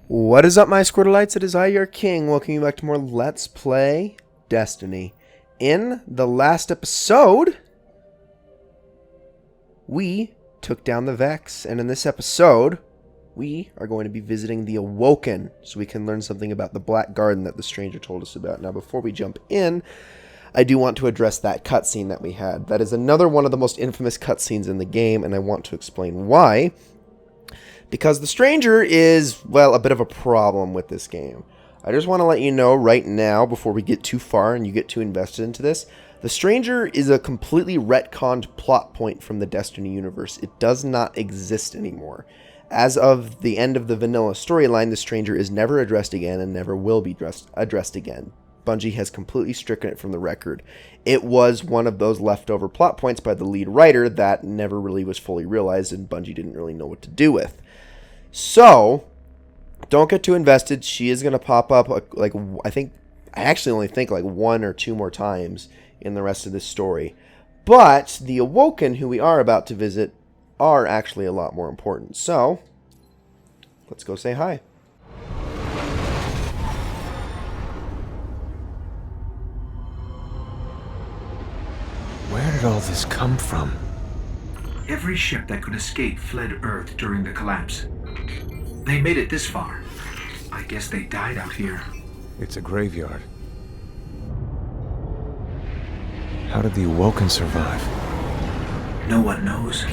What is up, my Squirtleites? It is I, your king, welcoming you back to more Let's Play Destiny. In the last episode, we took down the Vex, and in this episode, we are going to be visiting the Awoken, so we can learn something about the Black Garden that the stranger told us about. Now, before we jump in, I do want to address that cutscene that we had. That is another one of the most infamous cutscenes in the game, and I want to explain why. Because the stranger is, well, a bit of a problem with this game. I just want to let you know right now, before we get too far and you get too invested into this, the stranger is a completely retconned plot point from the Destiny universe. It does not exist anymore. As of the end of the vanilla storyline, the stranger is never addressed again and never will be addressed again. Bungie has completely stricken it from the record. It was one of those leftover plot points by the lead writer that never really was fully realized and Bungie didn't really know what to do with. So, don't get too invested. She is going to pop up, I actually only think like one or two more times in the rest of this story. But the Awoken, who we are about to visit, are actually a lot more important. So, let's go say hi. Where did all this come from? Every ship that could escape fled Earth during the collapse. They made it this far. I guess they died out here. It's a graveyard. How did the Awoken survive? No one knows.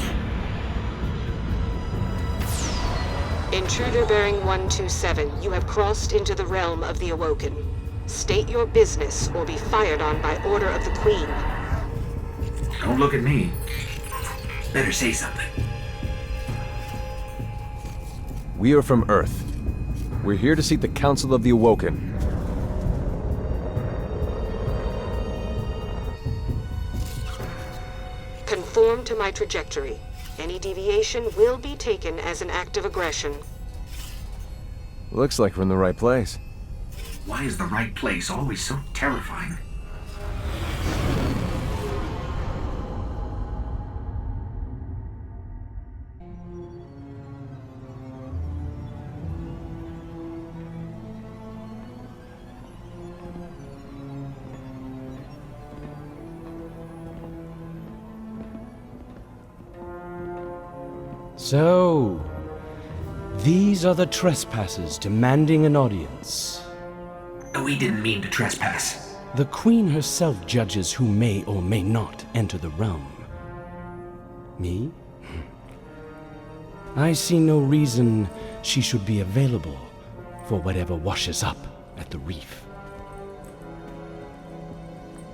Intruder bearing 127, you have crossed into the realm of the Awoken. State your business or be fired on by order of the Queen. Don't look at me. Better say something. We are from Earth. We're here to seek the Council of the Awoken. Conform to my trajectory. Any deviation will be taken as an act of aggression. Looks like we're in the right place. Why is the right place always so terrifying? So, these are the trespassers demanding an audience. We didn't mean to trespass. The Queen herself judges who may or may not enter the realm. Me? I see no reason she should be available for whatever washes up at the reef.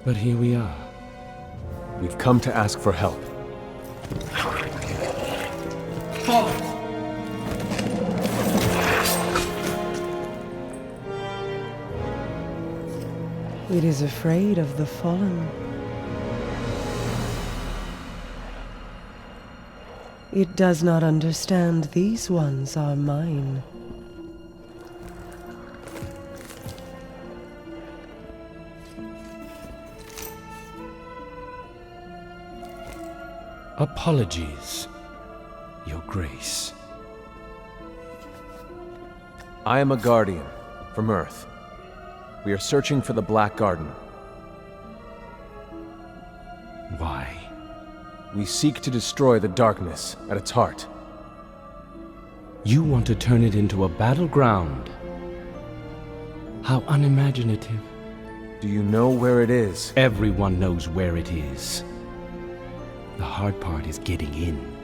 But here we are. We've come to ask for help. Follow! It is afraid of the fallen. It does not understand these ones are mine. Apologies, Your Grace. I am a guardian from Earth. We are searching for the Black Garden. Why? We seek to destroy the darkness at its heart. You want to turn it into a battleground? How unimaginative. Do you know where it is? Everyone knows where it is. The hard part is getting in.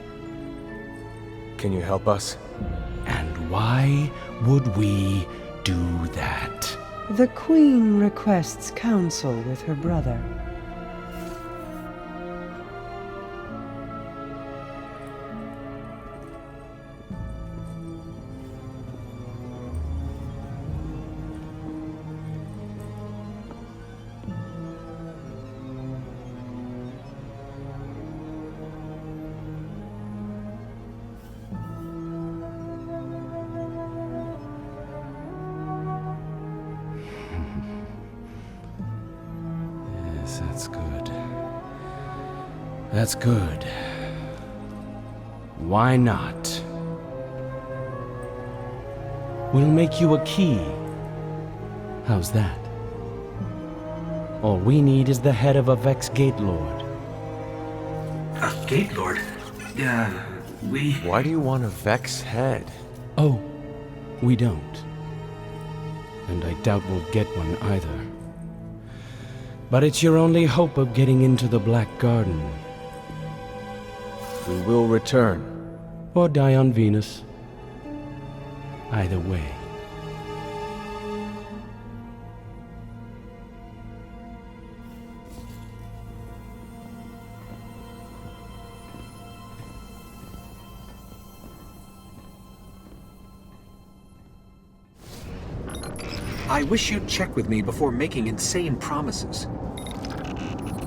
Can you help us? And why would we do that? The Queen requests counsel with her brother. That's good. That's good. Why not? We'll make you a key. How's that? All we need is the head of a Vex Gate Lord. A Gate Lord? We... Why do you want a Vex head? Oh, we don't. And I doubt we'll get one either. But it's your only hope of getting into the Black Garden. We will return. Or die on Venus. Either way. I wish you'd check with me before making insane promises.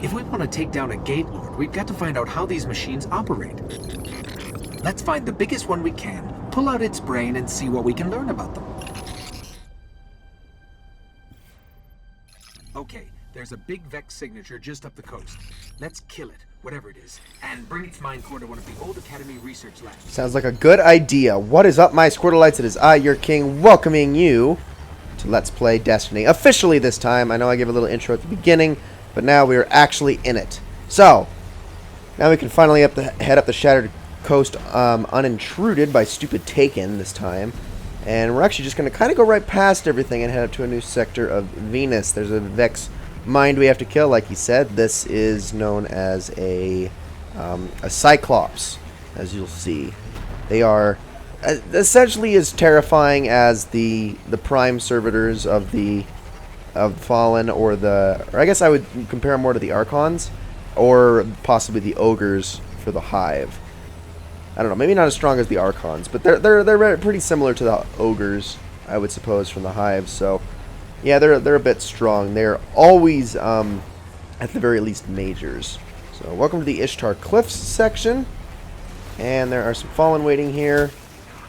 If we want to take down a Gate Lord, we've got to find out how these machines operate. Let's find the biggest one we can, pull out its brain, and see what we can learn about them. Okay, there's a big Vex signature just up the coast. Let's kill it, whatever it is, and bring its mind core to one of the old Academy research labs. Sounds like a good idea. What is up, my Squirtleites? It is I, your king, welcoming you to Let's Play Destiny. Officially this time. I know I gave a little intro at the beginning, but now we are actually in it. So, now we can finally head up the Shattered Coast unintruded by stupid Taken this time. And we're actually just going to kind of go right past everything and head up to a new sector of Venus. There's a Vex mind we have to kill, like he said. This is known as a Cyclops, as you'll see. They are essentially as terrifying as the prime servitors of Fallen, or I guess I would compare them more to the Archons, or possibly the Ogres for the Hive. I don't know, maybe not as strong as the Archons, but they're pretty similar to the Ogres, I would suppose, from the Hive. So yeah, they're a bit strong. They're always at the very least majors. So welcome to the ISHTAR Cliffs section, and there are some Fallen waiting here.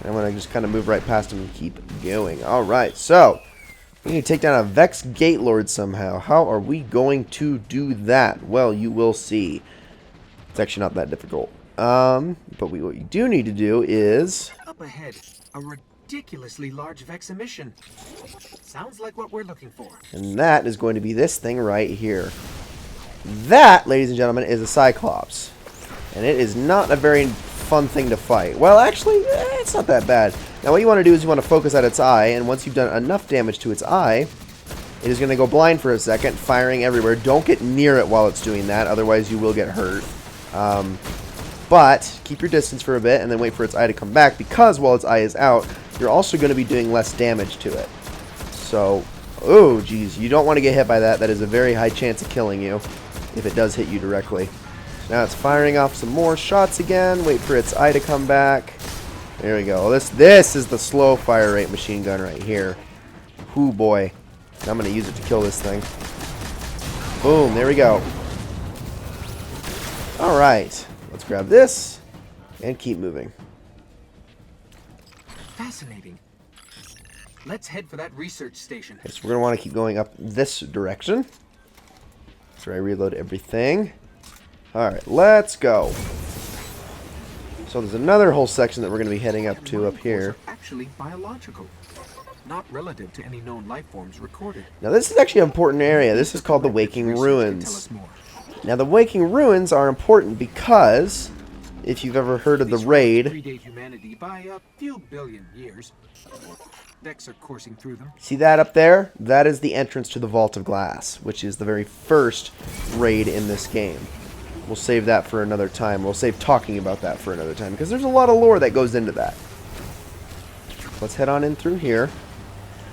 I'm going to just kind of move right past them and keep going. Alright, so we need to take down a Vex Gate Lord somehow. How are we going to do that? Well, you will see. It's actually not that difficult. But what you do need to do is... Up ahead, a ridiculously large Vex emission. Sounds like what we're looking for. And that is going to be this thing right here. That, ladies and gentlemen, is a Cyclops. And it is not a very fun thing to fight. Well, actually, it's not that bad. Now, what you want to do is you want to focus at its eye, and once you've done enough damage to its eye, it is going to go blind for a second, firing everywhere. Don't get near it while it's doing that, otherwise you will get hurt. But keep your distance for a bit, and then wait for its eye to come back, because while its eye is out, you're also going to be doing less damage to it. So, oh, geez, you don't want to get hit by that. That is a very high chance of killing you, if it does hit you directly. Now it's firing off some more shots again. Wait for its eye to come back. There we go. This is the slow fire rate machine gun right here. Whoo boy. I'm going to use it to kill this thing. Boom. There we go. Alright. Let's grab this and keep moving. Fascinating. Let's head for that research station. Okay, so we're going to want to keep going up this direction. So I reload everything. Alright, let's go. So there's another whole section that we're going to be heading up to up here. Actually biological, not relative to any known life forms recorded. Now this is actually an important area. This is called the Waking Ruins. Now the Waking Ruins are important because, if you've ever heard of the raid, predate humanity by a few billion years. Vex are coursing through them. See that up there? That is the entrance to the Vault of Glass, which is the very first raid in this game. We'll save that for another time. We'll save talking about that for another time, because there's a lot of lore that goes into that. Let's head on in through here.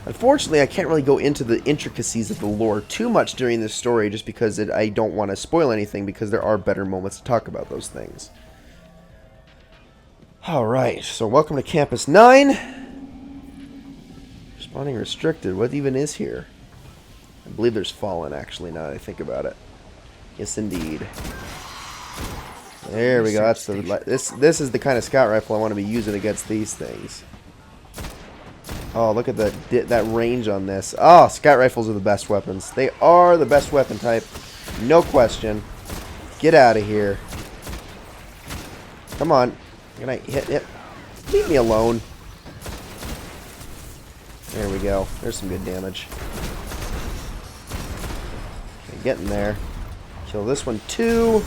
Unfortunately, I can't really go into the intricacies of the lore too much during this story, just because I don't want to spoil anything, because there are better moments to talk about those things. Alright, so welcome to Campus 9. Spawning restricted. What even is here? I believe there's Fallen, actually, now that I think about it. Yes, indeed. There we go. That's this is the kind of scout rifle I want to be using against these things. Oh, look at that range on this. Oh, scout rifles are the best weapons. They are the best weapon type. No question. Get out of here. Come on. Can I hit it? Leave me alone. There we go. There's some good damage. Okay, get in there. Kill this one too.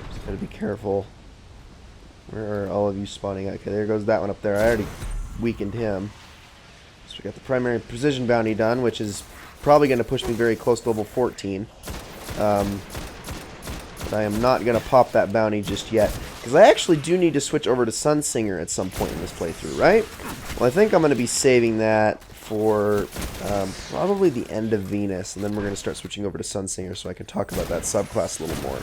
Just gotta be careful. Where are all of you spawning at? Okay, there goes that one up there. I already weakened him. So we got the primary precision bounty done, which is probably going to push me very close to level 14. But I am not going to pop that bounty just yet. Because I actually do need to switch over to Sunsinger at some point in this playthrough, right? Well, I think I'm going to be saving that for probably the end of Venus. And then we're going to start switching over to Sunsinger so I can talk about that subclass a little more.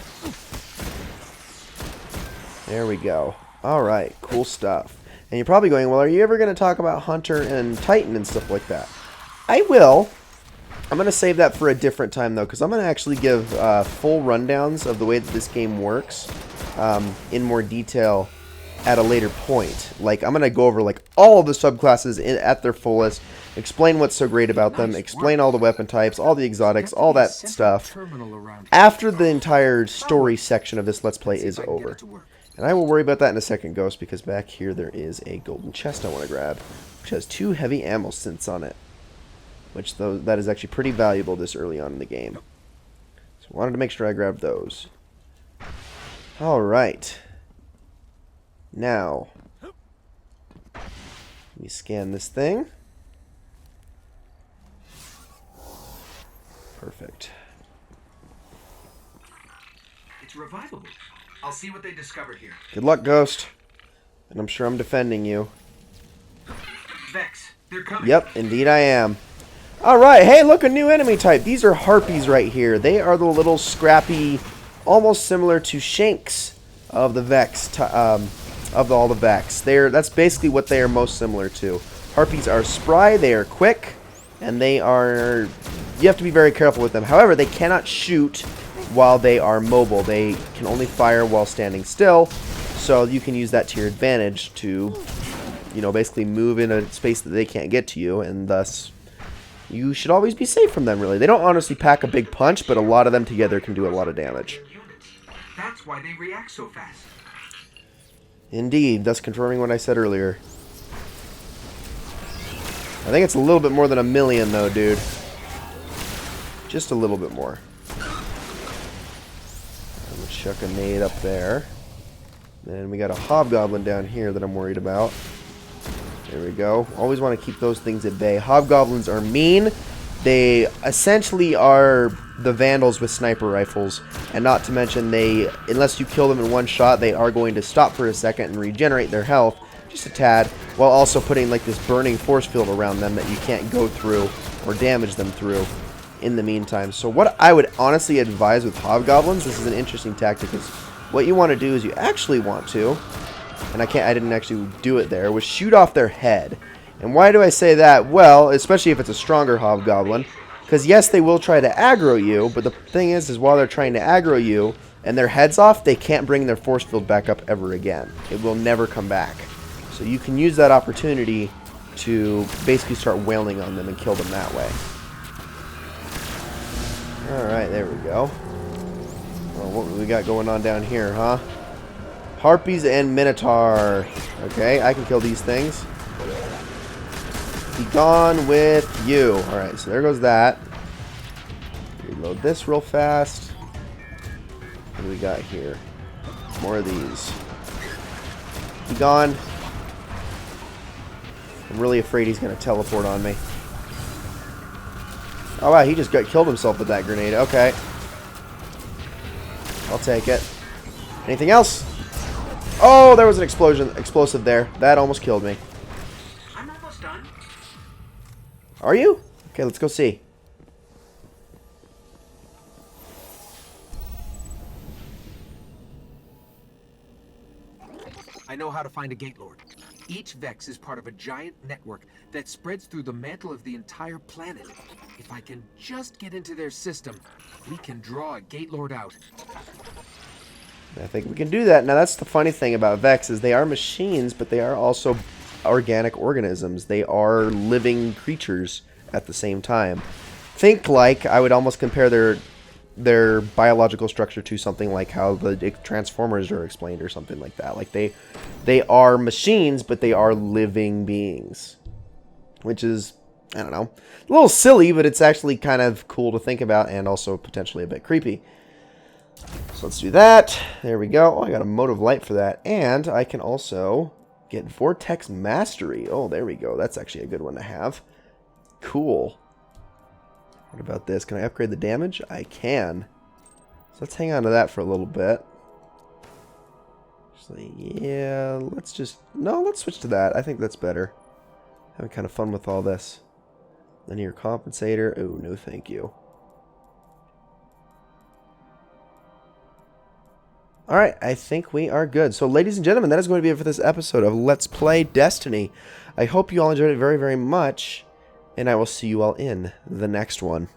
There we go. Alright, cool stuff. And you're probably going, well, are you ever going to talk about Hunter and Titan and stuff like that? I will. I'm going to save that for a different time, though, because I'm going to actually give full rundowns of the way that this game works in more detail at a later point. Like, I'm going to go over, like, all of the subclasses at their fullest, explain what's so great about them, explain all the weapon types, all the exotics, all that stuff, after the entire story section of this Let's Play is over. And I will worry about that in a second, Ghost, because back here there is a golden chest I want to grab, which has 2 heavy ammo synths on it. Which, though, that is actually pretty valuable this early on in the game. So I wanted to make sure I grabbed those. Alright. Now, let me scan this thing. Perfect. It's revivable. I'll see what they discovered here. Good luck, Ghost. And I'm sure I'm defending you. Vex, they're coming. Yep, indeed I am. Alright, hey, look, a new enemy type. These are harpies right here. They are the little scrappy, almost similar to Shanks of the Vex, of all the Vex. That's basically what they are most similar to. Harpies are spry, they are quick, and they are... You have to be very careful with them. However, they cannot shoot while they are mobile. They can only fire while standing still, so you can use that to your advantage to, you know, basically move in a space that they can't get to you, and thus you should always be safe from them, really. They don't honestly pack a big punch, but a lot of them together can do a lot of damage. That's why they react so fast. Indeed, thus confirming what I said earlier. I think it's a little bit more than 1 million, though, dude. Just a little bit more. I'm gonna chuck a nade up there. Then we got a hobgoblin down here that I'm worried about. There we go. Always want to keep those things at bay. Hobgoblins are mean. They essentially are the Vandals with sniper rifles. And not to mention, unless you kill them in one shot, they are going to stop for a second and regenerate their health just a tad, while also putting like this burning force field around them that you can't go through or damage them through in the meantime. So what I would honestly advise with hobgoblins, this is an interesting tactic, is what you want to do is you actually want to, and I didn't actually do it there, was shoot off their head. And why do I say that? Well, especially if it's a stronger hobgoblin, because yes, they will try to aggro you, but the thing is while they're trying to aggro you and their head's off, they can't bring their force field back up ever again. It will never come back. So you can use that opportunity to basically start wailing on them and kill them that way. Alright, there we go. Well, what we got going on down here, huh? Harpies and Minotaur. Okay, I can kill these things. Be gone with you. Alright, so there goes that. Reload this real fast. What do we got here? More of these. Be gone. I'm really afraid he's going to teleport on me. Oh wow, he just killed himself with that grenade. Okay. I'll take it. Anything else? Oh, there was an explosive there. That almost killed me. I'm almost done. Are you? Okay, let's go see. I know how to find a Gate Lord. Each Vex is part of a giant network that spreads through the mantle of the entire planet. If I can just get into their system, we can draw a Gate Lord out. I think we can do that. Now, that's the funny thing about Vex, is they are machines, but they are also organic organisms. They are living creatures at the same time. Think like, I would almost compare their biological structure to something like how the Transformers are explained or something like that. Like they are machines, but they are living beings. which is, I don't know, a little silly, but it's actually kind of cool to think about and also potentially a bit creepy. So let's do that. There we go. Oh, I got a mode of light for that. And I can also get Vortex Mastery. Oh, there we go. That's actually a good one to have. Cool. What about this? Can I upgrade the damage? I can. So let's hang on to that for a little bit. Actually, yeah, let's switch to that. I think that's better. Having kind of fun with all this. Linear compensator. Oh, no thank you. Alright, I think we are good. So, ladies and gentlemen, that is going to be it for this episode of Let's Play Destiny. I hope you all enjoyed it very, very much, and I will see you all in the next one.